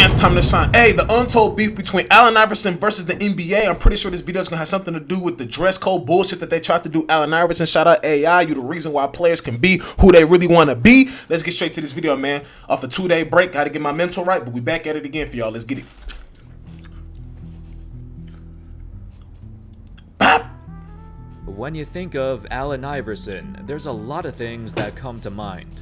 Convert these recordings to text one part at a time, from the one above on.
It's time to shine. Hey, the Untold beef between Allen Iverson versus the NBA. I'm pretty sure this video is going to have something to do with the dress code bullshit that they tried to do. Allen Iverson, shout out AI. You the reason why players can be who they really want to be. Let's get straight to this video, man. Off a 2-day break. Got to get my mental right, but we back at it again for y'all. Let's get it. Bop. When you think of Allen Iverson, there's a lot of things that come to mind.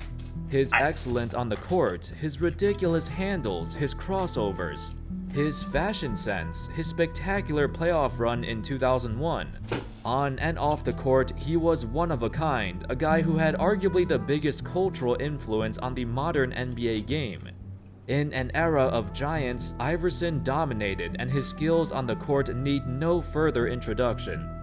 His excellence on the court, his ridiculous handles, his crossovers, his fashion sense, his spectacular playoff run in 2001. On and off the court, he was one of a kind, a guy who had arguably the biggest cultural influence on the modern NBA game. In an era of giants, Iverson dominated, and his skills on the court need no further introduction.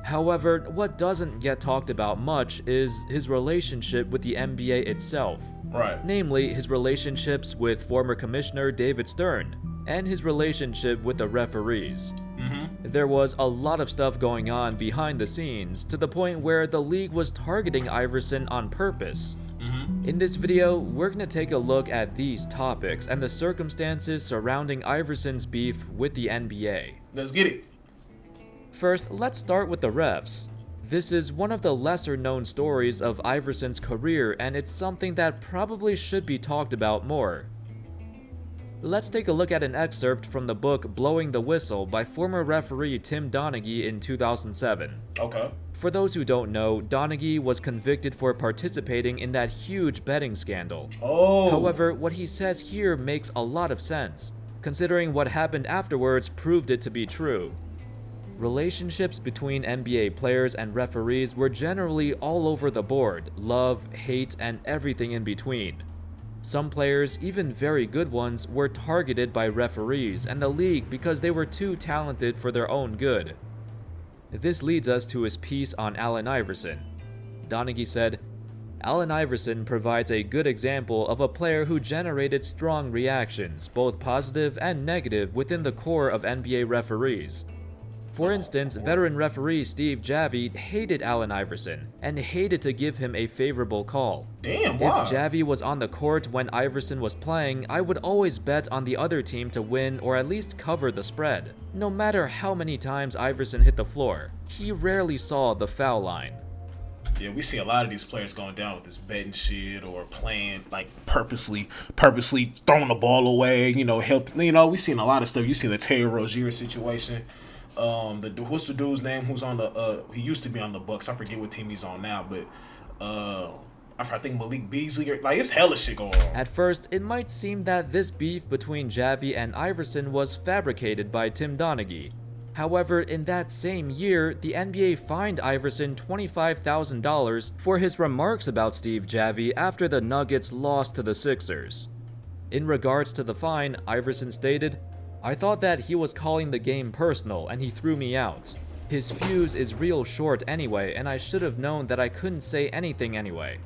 However, what doesn't get talked about much is his relationship with the NBA itself. Right. Namely, his relationships with former commissioner David Stern, and his relationship with the referees. There was a lot of stuff going on behind the scenes, to the point where the league was targeting Iverson on purpose. In this video, we're gonna take a look at these topics and the circumstances surrounding Iverson's beef with the NBA. Let's get it. First, let's start with the refs. This is one of the lesser known stories of Iverson's career, and it's something that probably should be talked about more. Let's take a look at an excerpt from the book Blowing the Whistle by former referee Tim Donaghy in 2007. Okay. For those who don't know, Donaghy was convicted for participating in that huge betting scandal. Oh. However, what he says here makes a lot of sense, considering what happened afterwards proved it to be true. Relationships between NBA players and referees were generally all over the board, love, hate, and everything in between. Some players, even very good ones, were targeted by referees and the league because they were too talented for their own good. This leads us to his piece on Allen Iverson. Donaghy said, "Allen Iverson provides a good example of a player who generated strong reactions, both positive and negative, within the core of NBA referees. For instance, veteran referee Steve Javie hated Allen Iverson and hated to give him a favorable call. Damn, why? If Javie was on the court when Iverson was playing, I would always bet on the other team to win or at least cover the spread. No matter how many times Iverson hit the floor, he rarely saw the foul line." Yeah, we see a lot of these players going down with this betting shit or playing like purposely throwing the ball away. We seen a lot of stuff. You see the Terry Rozier situation. What's the dude's name who's on the he used to be on the Bucks. I forget what team he's on now, but I think Malik Beasley, like, it's hella shit going on. At first, it might seem that this beef between Javie and Iverson was fabricated by Tim Donaghy. However, in that same year, the NBA fined Iverson $25,000 for his remarks about Steve Javie after the Nuggets lost to the Sixers. In regards to the fine, Iverson stated, "I thought that he was calling the game personal and he threw me out. His fuse is real short anyway, and I should have known that I couldn't say anything anyway.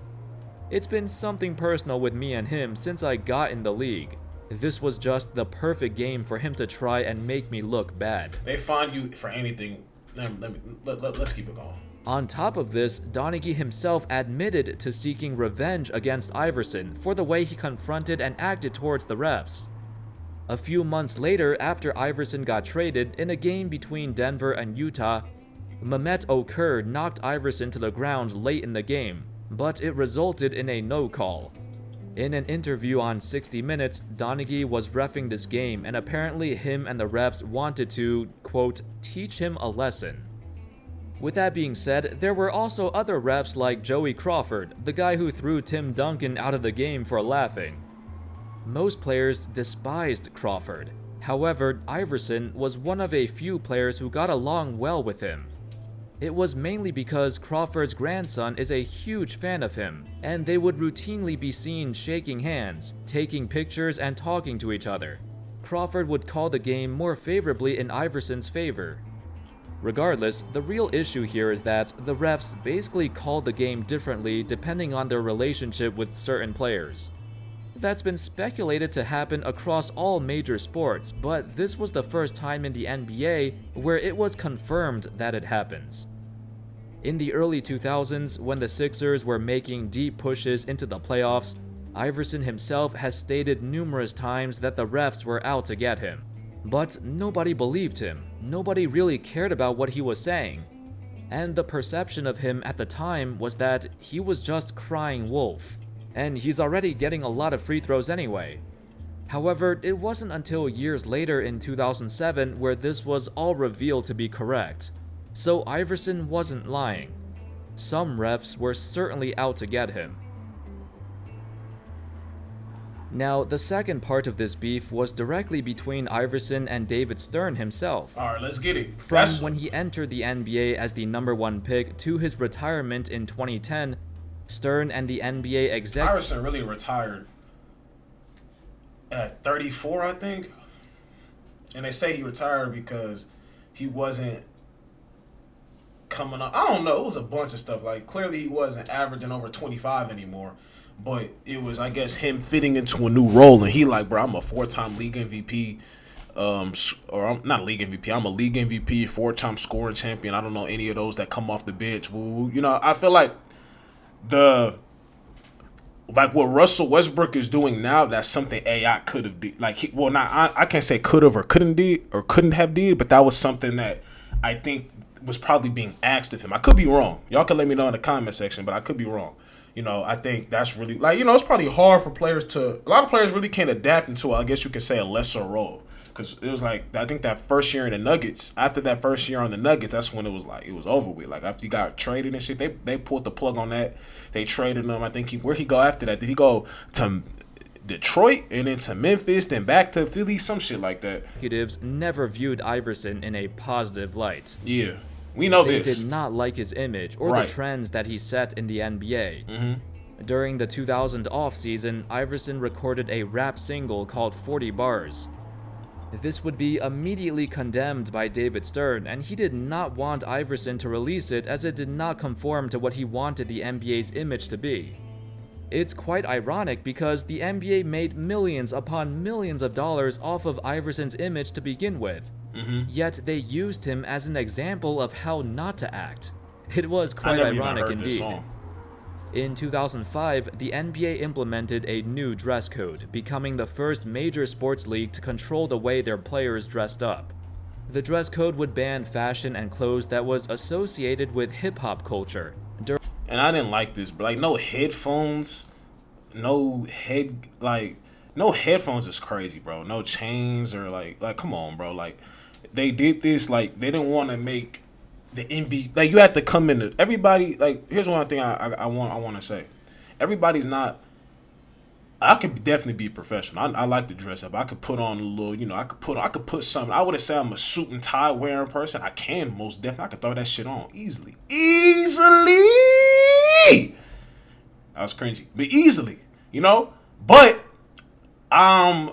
It's been something personal with me and him since I got in the league. This was just the perfect game for him to try and make me look bad." They fine you for anything. Let's keep it going. On top of this, Donaghy himself admitted to seeking revenge against Iverson for the way he confronted and acted towards the refs. A few months later, after Iverson got traded, in a game between Denver and Utah, Mehmet Okur knocked Iverson to the ground late in the game, but it resulted in a no call. In an interview on 60 Minutes, Donaghy was reffing this game, and apparently him and the refs wanted to, quote, teach him a lesson. With that being said, there were also other refs like Joey Crawford, the guy who threw Tim Duncan out of the game for laughing. Most players despised Crawford. However, Iverson was one of a few players who got along well with him. It was mainly because Crawford's grandson is a huge fan of him, and they would routinely be seen shaking hands, taking pictures, and talking to each other. Crawford would call the game more favorably in Iverson's favor. Regardless, the real issue here is that the refs basically called the game differently depending on their relationship with certain players. That's been speculated to happen across all major sports, but this was the first time in the NBA where it was confirmed that it happens. In the early 2000s, when the Sixers were making deep pushes into the playoffs, Iverson himself has stated numerous times that the refs were out to get him. But nobody believed him. Nobody really cared about what he was saying. And the perception of him at the time was that he was just crying wolf. And he's already getting a lot of free throws anyway. However, it wasn't until years later in 2007 where this was all revealed to be correct. So Iverson wasn't lying. Some refs were certainly out to get him. Now, the second part of this beef was directly between Iverson and David Stern himself. Alright, let's get it. From when he entered the NBA as the #1 pick to his retirement in 2010, Stern and the NBA executive... Iverson really retired at 34, I think. And they say he retired because he wasn't coming up. I don't know. It was a bunch of stuff. Like, clearly he wasn't averaging over 25 anymore. But it was, I guess, him fitting into a new role. And he like, bro, I'm a 4-time league MVP. Or I'm not league MVP. I'm a league MVP, 4-time scoring champion. I don't know any of those that come off the bench. Woo. You know, I feel like what Russell Westbrook is doing now, that's something AI could have did. Like, I can't say could have or couldn't have did, but that was something that I think was probably being asked of him. I could be wrong. Y'all can let me know in the comment section, but I could be wrong. You know, I think that's really, like, you know, it's probably hard for players to, a lot of players really can't adapt into, I guess you could say, a lesser role. Because it was like, I think that first year in the Nuggets, after that first year on the Nuggets, that's when it was like, it was over with. Like, after he got traded and shit, they pulled the plug on that. They traded him. I think where'd he go after that? Did he go to Detroit and then to Memphis, then back to Philly, some shit like that? Executives never viewed Iverson in a positive light. Yeah. We know they this. They did not like his image or the trends that he set in the NBA. Mm-hmm. During the 2000 offseason, Iverson recorded a rap single called 40 Bars. This would be immediately condemned by David Stern, and he did not want Iverson to release it as it did not conform to what he wanted the NBA's image to be. It's quite ironic because the NBA made millions upon millions of dollars off of Iverson's image to begin with. Mm-hmm. Yet they used him as an example of how not to act. It was quite ironic indeed. In 2005, the NBA implemented a new dress code, becoming the first major sports league to control the way their players dressed up. The dress code would ban fashion and clothes that was associated with hip-hop culture. And I didn't like this, but like no headphones, no headphones is crazy, bro. No chains or like come on, bro. Like they did this, like they didn't want to make the NBA, like you had to come into everybody. Like here's one thing I want to say, everybody's not. I could definitely be professional. I like to dress up. I could put on a little, you know. I could put something. I wouldn't say I'm a suit and tie wearing person. I can most definitely. I could throw that shit on easily. That was cringy, but easily, you know. But I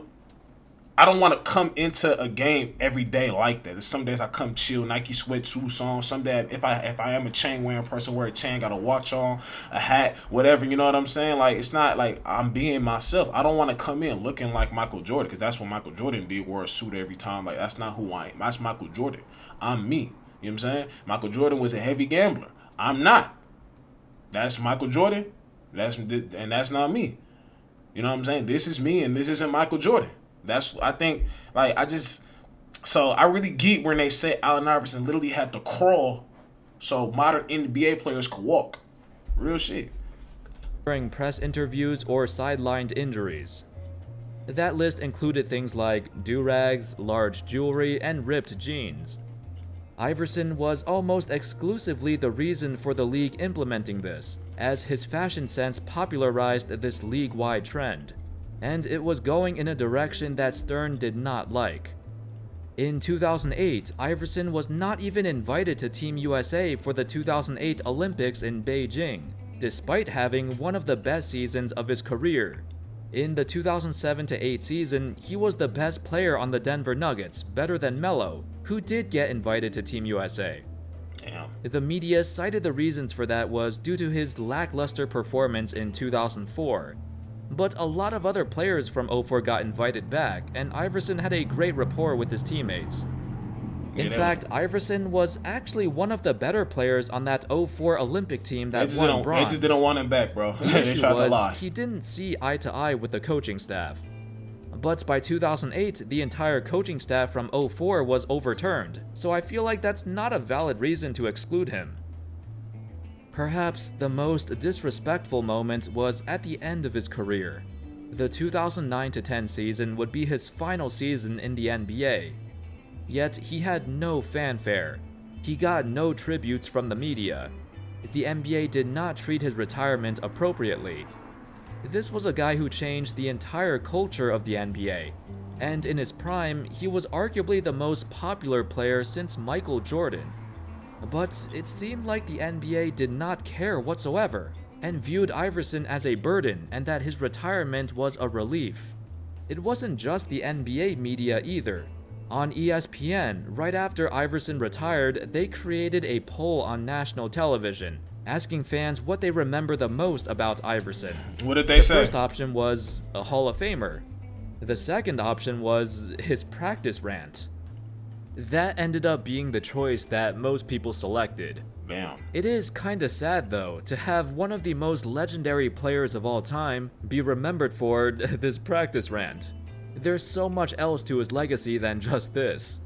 don't want to come into a game every day like that. There's some days I come chill, Nike sweatsuits on. Some days, if I am a chain wearing person, wear a chain, got a watch on, a hat, whatever. You know what I'm saying? Like it's not like I'm being myself. I don't want to come in looking like Michael Jordan because that's what Michael Jordan did. Wore a suit every time. Like that's not who I am. That's Michael Jordan. I'm me. You know what I'm saying? Michael Jordan was a heavy gambler. I'm not. That's Michael Jordan. That's not me. You know what I'm saying? This is me, and this isn't Michael Jordan. That's, I think, like, so I really get when they say Allen Iverson literally had to crawl so modern NBA players could walk. Real shit. During press interviews or sidelined injuries. That list included things like do-rags, large jewelry, and ripped jeans. Iverson was almost exclusively the reason for the league implementing this, as his fashion sense popularized this league-wide trend. And it was going in a direction that Stern did not like. In 2008, Iverson was not even invited to Team USA for the 2008 Olympics in Beijing, despite having one of the best seasons of his career. In the 2007-8 season, he was the best player on the Denver Nuggets, better than Melo, who did get invited to Team USA. Damn. The media cited the reasons for that was due to his lackluster performance in 2004. But a lot of other players from 04 got invited back, and Iverson had a great rapport with his teammates. In fact, Iverson was actually one of the better players on that '04 Olympic team that won bronze. They just didn't want him back, bro. The They issue tried to was lie. he didn't see eye to eye with the coaching staff. But by 2008, the entire coaching staff from '04 was overturned, so I feel like that's not a valid reason to exclude him. Perhaps the most disrespectful moment was at the end of his career. The 2009-10 season would be his final season in the NBA. Yet he had no fanfare. He got no tributes from the media. The NBA did not treat his retirement appropriately. This was a guy who changed the entire culture of the NBA, and in his prime, he was arguably the most popular player since Michael Jordan. But it seemed like the NBA did not care whatsoever, and viewed Iverson as a burden and that his retirement was a relief. It wasn't just the NBA media either. On ESPN, right after Iverson retired, they created a poll on national television, asking fans what they remember the most about Iverson. What did they say? The first option was a Hall of Famer. The second option was his practice rant. That ended up being the choice that most people selected. Bam. It is kinda sad though, to have one of the most legendary players of all time be remembered for this practice rant. There's so much else to his legacy than just this.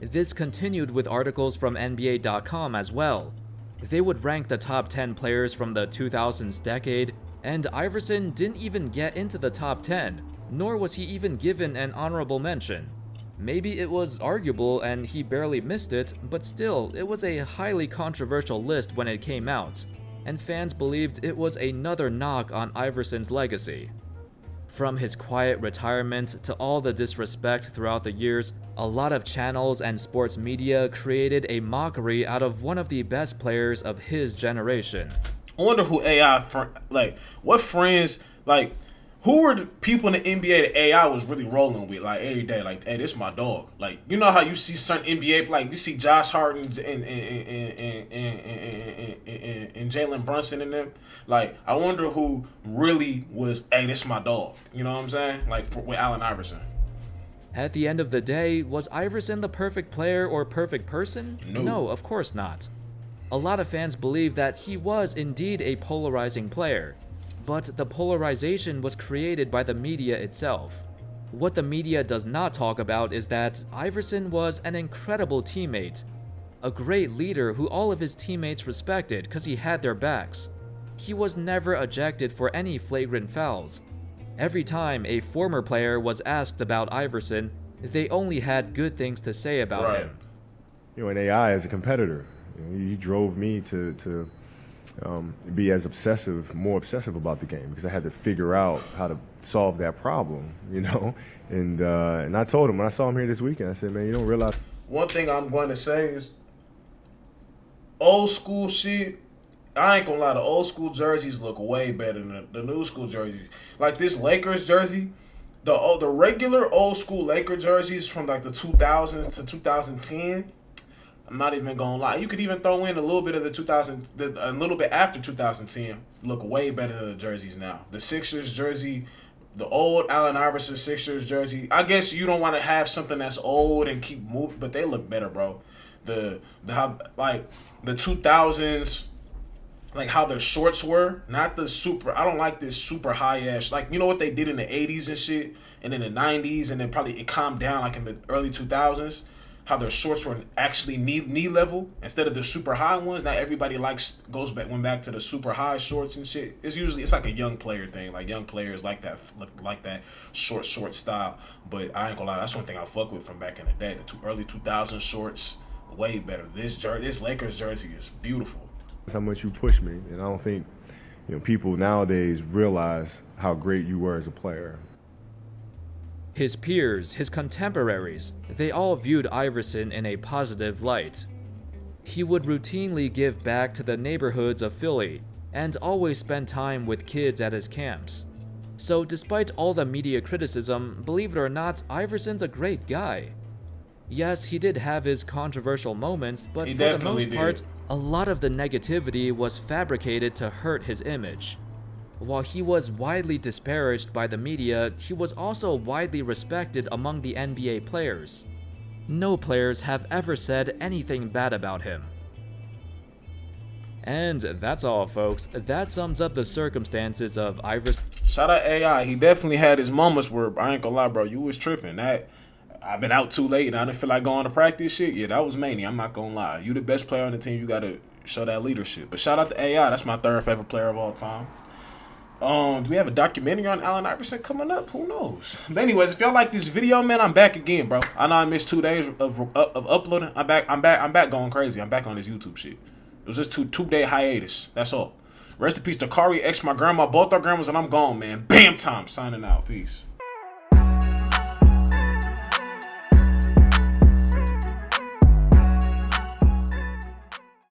This continued with articles from NBA.com as well. They would rank the top 10 players from the 2000s decade, and Iverson didn't even get into the top 10, nor was he even given an honorable mention. Maybe it was arguable and he barely missed it, but still, it was a highly controversial list when it came out, and fans believed it was another knock on Iverson's legacy. From his quiet retirement to all the disrespect throughout the years, a lot of channels and sports media created a mockery out of one of the best players of his generation. I wonder who what friends, who were the people in the NBA that AI was really rolling with, every day? Hey, this my dog. You know how you see certain NBA, you see Josh Hart and Jalen Brunson and them. I wonder who really was, hey, this my dog. You know what I'm saying? With Allen Iverson. At the end of the day, was Iverson the perfect player or perfect person? No, of course not. A lot of fans believe that he was indeed a polarizing player. But the polarization was created by the media itself. What the media does not talk about is that Iverson was an incredible teammate, a great leader who all of his teammates respected because he had their backs. He was never ejected for any flagrant fouls. Every time a former player was asked about Iverson, they only had good things to say about him. And AI as a competitor, he drove me to be as more obsessive about the game, because I had to figure out how to solve that problem, And I told him when I saw him here this weekend, I said, man, you don't realize. One thing I'm going to say is old school shit. I ain't gonna lie, the old school jerseys look way better than the new school jerseys. This Lakers jersey, the regular old school Laker jerseys from the 2000s to 2010. I'm not even gonna lie. You could even throw in a little bit of a little bit after 2010. Look way better than the jerseys now. The Sixers jersey, the old Allen Iverson Sixers jersey. I guess you don't want to have something that's old and keep moving, but they look better, bro. The 2000s, how their shorts were, not the super. I don't like this super high ass. You know what they did in the 80s and shit, and in the 90s, and then probably it calmed down in the early 2000s. How their shorts were actually knee level instead of the super high ones. Now everybody went back to the super high shorts and shit. It's like a young player thing. Young players like that short style. But I ain't gonna lie, that's one thing I fuck with from back in the day. The early 2000 shorts, way better. This Lakers jersey is beautiful. That's how much you push me, and I don't think people nowadays realize how great you were as a player. His peers, his contemporaries, they all viewed Iverson in a positive light. He would routinely give back to the neighborhoods of Philly and always spend time with kids at his camps. So despite all the media criticism, believe it or not, Iverson's a great guy. Yes, he did have his controversial moments, but for the most part, a lot of the negativity was fabricated to hurt his image. While he was widely disparaged by the media, he was also widely respected among the NBA players. No players have ever said anything bad about him. And that's all, folks. That sums up the circumstances of Iverson. Shout out AI. He definitely had his moments where, I ain't gonna lie, bro, you was tripping. That I've been out too late and I didn't feel like going to practice shit. Yeah, that was mania. I'm not gonna lie. You the best player on the team. You gotta show that leadership. But shout out to AI. That's my third favorite player of all time. Do we have a documentary on Allen Iverson coming up? Who knows? But anyways, if y'all like this video, man, I'm back again, bro. I know I missed 2 days of uploading. I'm back going crazy. I'm back on this YouTube shit. It was just two-day hiatus. That's all. Rest in peace to Kari, X, my grandma, both our grandmas, and I'm gone, man. Bam time. Signing out. Peace.